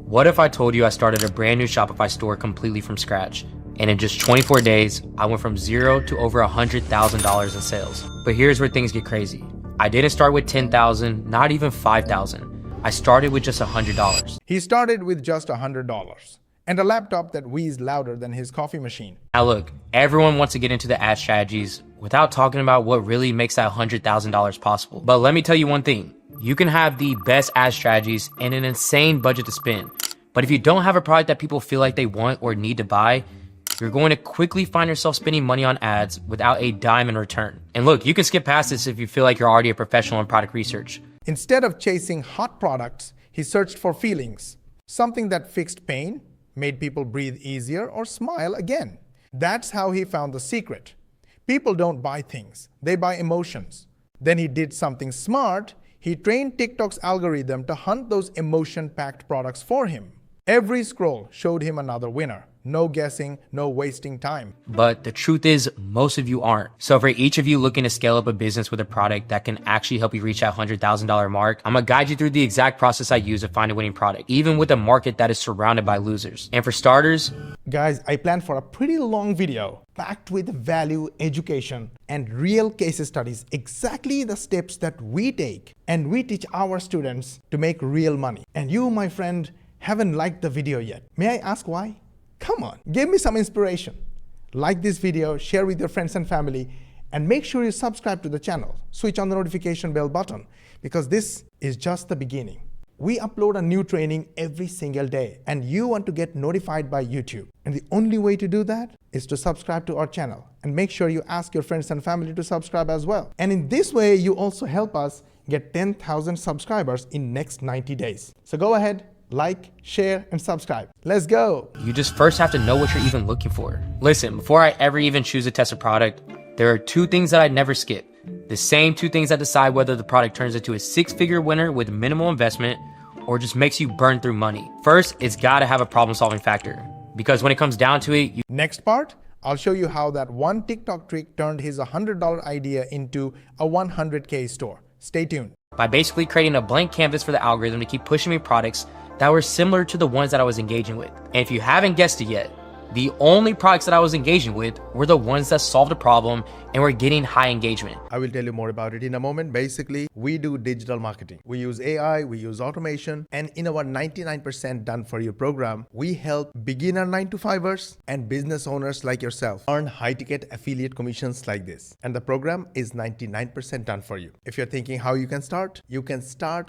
What if I told you I started a brand new Shopify store completely from scratch? And in just 24 days, I went from zero to over $100,000 in sales. But here's where things get crazy. I didn't start with 10,000, not even 5,000. I started with just $100. He started with just $100 and a laptop that wheezed louder than his coffee machine. Now look, everyone wants to get into the ad strategies without talking about what really makes that $100,000 possible. But let me tell you one thing. You can have the best ad strategies and an insane budget to spend. But if you don't have a product that people feel like they want or need to buy, you're going to quickly find yourself spending money on ads without a dime in return. And look, you can skip past this if you feel like you're already a professional in product research. Instead of chasing hot products, he searched for feelings. Something that fixed pain, made people breathe easier, or smile again. That's how he found the secret. People don't buy things, they buy emotions. Then he did something smart. He trained TikTok's algorithm to hunt those emotion-packed products for him. Every scroll showed him another winner. No guessing, no wasting time. But the truth is, most of you aren't. So for each of you looking to scale up a business with a product that can actually help you reach that $100,000 mark, I'm gonna guide you through the exact process I use to find a winning product, even with a market that is surrounded by losers. And for starters, guys, I planned for a pretty long video packed with value, education, and real case studies, exactly the steps that we take and we teach our students to make real money. And you, my friend, haven't liked the video yet. May I ask why? Come on, give me some inspiration. Like this video, share with your friends and family, and make sure you subscribe to the channel. Switch on the notification bell button, because this is just the beginning. We upload a new training every single day, and you want to get notified by YouTube. And the only way to do that is to subscribe to our channel, and make sure you ask your friends and family to subscribe as well. And in this way, you also help us get 10,000 subscribers in next 90 days. So go ahead, like, share, and subscribe. Let's go. You just first have to know what you're even looking for. Listen, before I ever even choose to test a product, there are two things that I never skip. The same two things that decide whether the product turns into a six-figure winner with minimal investment or just makes you burn through money. First, it's gotta have a problem-solving factor. Because when it comes down to it, Next part, I'll show you how that one TikTok trick turned his $100 idea into a 100K store. Stay tuned. By basically creating a blank canvas for the algorithm to keep pushing me products that were similar to the ones that I was engaging with. And if you haven't guessed it yet, the only products that I was engaging with were the ones that solved a problem and were getting high engagement. I will tell you more about it in a moment. Basically, we do digital marketing. We use AI, we use automation, and in our 99% done for you program, we help beginner 9-to-5ers and business owners like yourself earn high-ticket affiliate commissions like this. And the program is 99% done for you. If you're thinking how you can start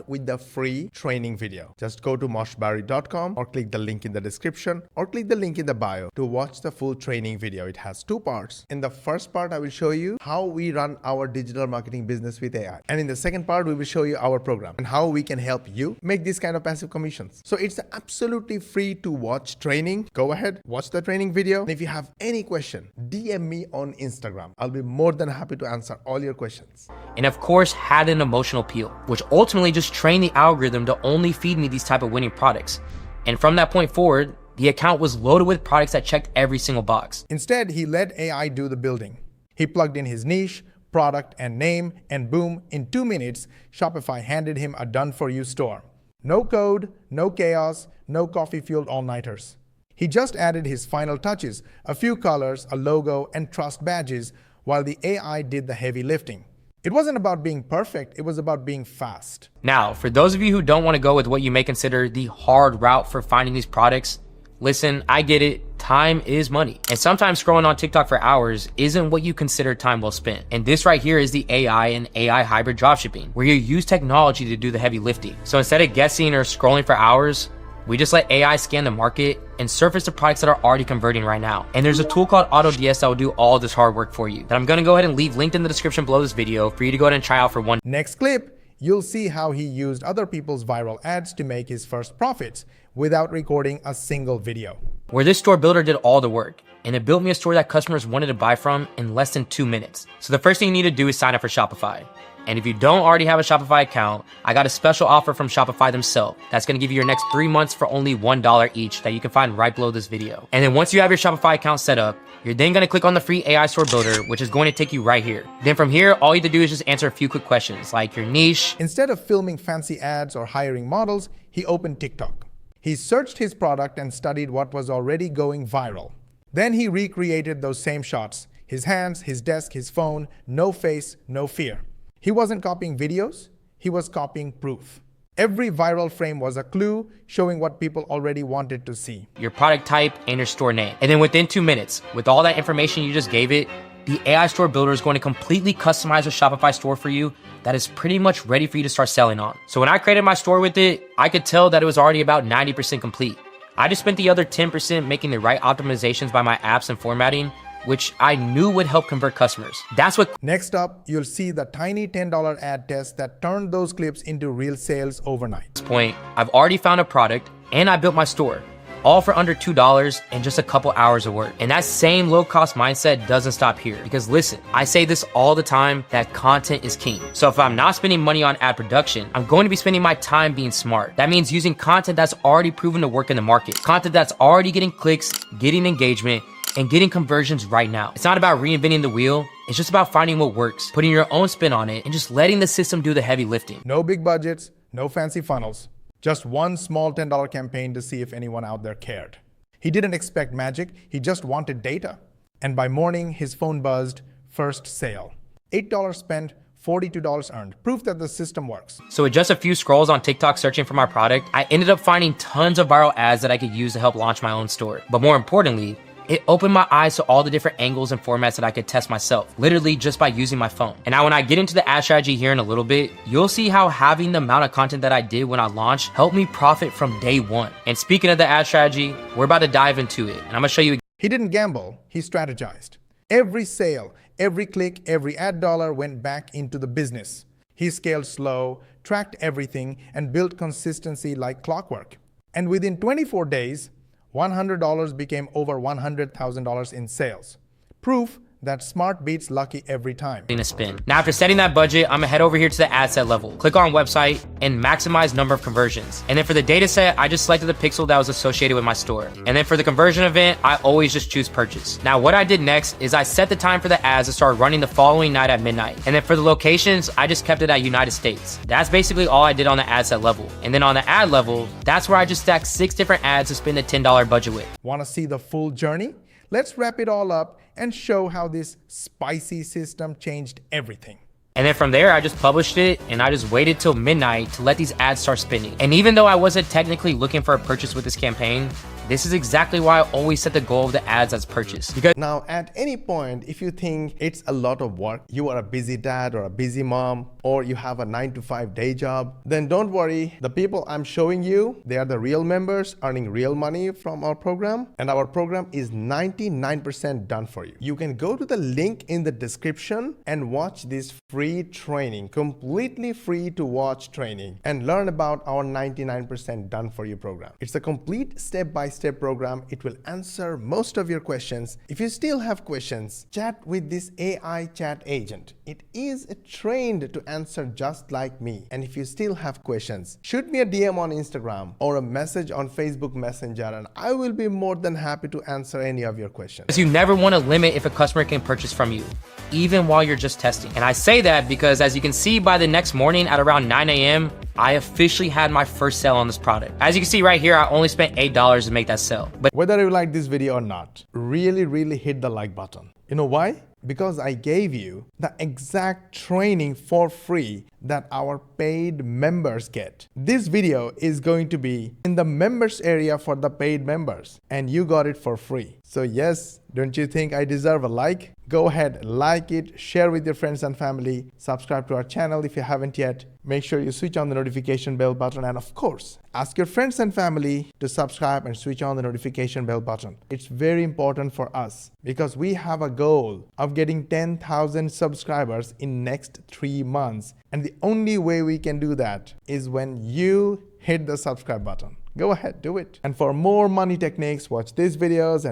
with the free training video. Just go to moshbarry.com or click the link in the description or click the link in the bio to watch the full training video. It has two parts. In the first part, I will show you how we run our digital marketing business with AI. And in the second part, we will show you our program and how we can help you make these kind of passive commissions. So it's absolutely free to watch training. Go ahead, watch the training video. And if you have any question, DM me on Instagram. I'll be more than happy to answer all your questions. And of course, had an emotional appeal, which ultimately just trained the algorithm to only feed me these type of winning products. And from that point forward, the account was loaded with products that checked every single box. Instead, he let AI do the building. He plugged in his niche, product, and name, and boom, in 2 minutes, Shopify handed him a done-for-you store. No code, no chaos, no coffee-fueled all-nighters. He just added his final touches, a few colors, a logo, and trust badges, while the AI did the heavy lifting. It wasn't about being perfect, it was about being fast. Now, for those of you who don't want to go with what you may consider the hard route for finding these products, listen, I get it. Time is money. And sometimes scrolling on TikTok for hours isn't what you consider time well spent. And this right here is the AI and AI hybrid dropshipping, where you use technology to do the heavy lifting. So instead of guessing or scrolling for hours, we just let AI scan the market and surface the products that are already converting right now. And there's a tool called AutoDS that will do all this hard work for you that I'm gonna go ahead and leave linked in the description below this video for you to go ahead and try out for one. Next clip, you'll see how he used other people's viral ads to make his first profits without recording a single video. Where this store builder did all the work, and it built me a store that customers wanted to buy from in less than 2 minutes. So the first thing you need to do is sign up for Shopify. And if you don't already have a Shopify account, I got a special offer from Shopify themselves that's gonna give you your next 3 months for only $1 each that you can find right below this video. And then once you have your Shopify account set up, you're then gonna click on the free AI store builder, which is going to take you right here. Then from here, all you have to do is just answer a few quick questions like your niche. Instead of filming fancy ads or hiring models, he opened TikTok. He searched his product and studied what was already going viral. Then he recreated those same shots. His hands, his desk, his phone, no face, no fear. He wasn't copying videos, he was copying proof. Every viral frame was a clue showing what people already wanted to see. Your product type and your store name. And then within 2 minutes, with all that information you just gave it, the AI store builder is going to completely customize a Shopify store for you that is pretty much ready for you to start selling on. So when I created my store with it, I could tell that it was already about 90% complete. I just spent the other 10% making the right optimizations by my apps and formatting, which I knew would help convert customers. That's what. Next up, you'll see the tiny $10 ad test that turned those clips into real sales overnight. At this point, I've already found a product and I built my store, all for under $2 and just a couple hours of work. And that same low cost mindset doesn't stop here, because listen, I say this all the time, that content is king. So if I'm not spending money on ad production, I'm going to be spending my time being smart. That means using content that's already proven to work in the market, content that's already getting clicks, getting engagement, and getting conversions right now. It's not about reinventing the wheel. It's just about finding what works, putting your own spin on it, and just letting the system do the heavy lifting. No big budgets, no fancy funnels. Just one small $10 campaign to see if anyone out there cared. He didn't expect magic, he just wanted data. And by morning, his phone buzzed, first sale. $8 spent, $42 earned. Proof that the system works. So with just a few scrolls on TikTok searching for my product, I ended up finding tons of viral ads that I could use to help launch my own store. But more importantly, it opened my eyes to all the different angles and formats that I could test myself, literally just by using my phone. And now when I get into the ad strategy here in a little bit, you'll see how having the amount of content that I did when I launched helped me profit from day one. And speaking of the ad strategy, we're about to dive into it. And I'm gonna show you. He didn't gamble, he strategized. Every sale, every click, every ad dollar went back into the business. He scaled slow, tracked everything, and built consistency like clockwork. And within 24 days, $100 became over $100,000 in sales. Proof that smart beats lucky every time. A spin. Now after setting that budget, I'm gonna head over here to the ad set level, click on website, and maximize number of conversions. And then for the data set, I just selected the pixel that was associated with my store. And then for the conversion event, I always just choose purchase. Now what I did next is I set the time for the ads to start running the following night at midnight. And then for the locations, I just kept it at United States. That's basically all I did on the ad set level. And then on the ad level, that's where I just stacked 6 different ads to spend the $10 budget with. Want to see the full journey? Let's wrap it all up and show how this spicy system changed everything. And then from there, I just published it and I just waited till midnight to let these ads start spinning. And even though I wasn't technically looking for a purchase with this campaign, this is exactly why I always set the goal of the ads as purchase. Because now, at any point, if you think it's a lot of work, you are a busy dad or a busy mom, or you have a 9-to-5 day job, then don't worry. The people I'm showing you, they are the real members earning real money from our program. And our program is 99% done for you. You can go to the link in the description and watch this free training, completely free to watch training, and learn about our 99% done for you program. It's a complete step-by-step program. It will answer most of your questions. If you still have questions, chat with this AI chat agent. It is trained to answer just like me. And if you still have questions, shoot me a DM on Instagram or a message on Facebook Messenger, and I will be more than happy to answer any of your questions. you never want to limit if a customer can purchase from you, even while you're just testing. And I say that because as you can see, by the next morning at around 9 a.m., I officially had my first sale on this product. As you can see right here, I only spent $8 to make that sale. But whether you like this video or not, really hit the like button. You know why? Because I gave you the exact training for free that our paid members get. This video is going to be in the members area for the paid members, and you got it for free. So yes, don't you think I deserve a like? Go ahead, like it, share with your friends and family, subscribe to our channel if you haven't yet. Make sure you switch on the notification bell button, and of course, ask your friends and family to subscribe and switch on the notification bell button. It's very important for us because we have a goal of getting 10,000 subscribers in next 3 months. And the only way we can do that is when you hit the subscribe button. Go ahead, do it. And for more money techniques, watch these videos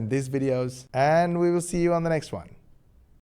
and we will see you on the next one.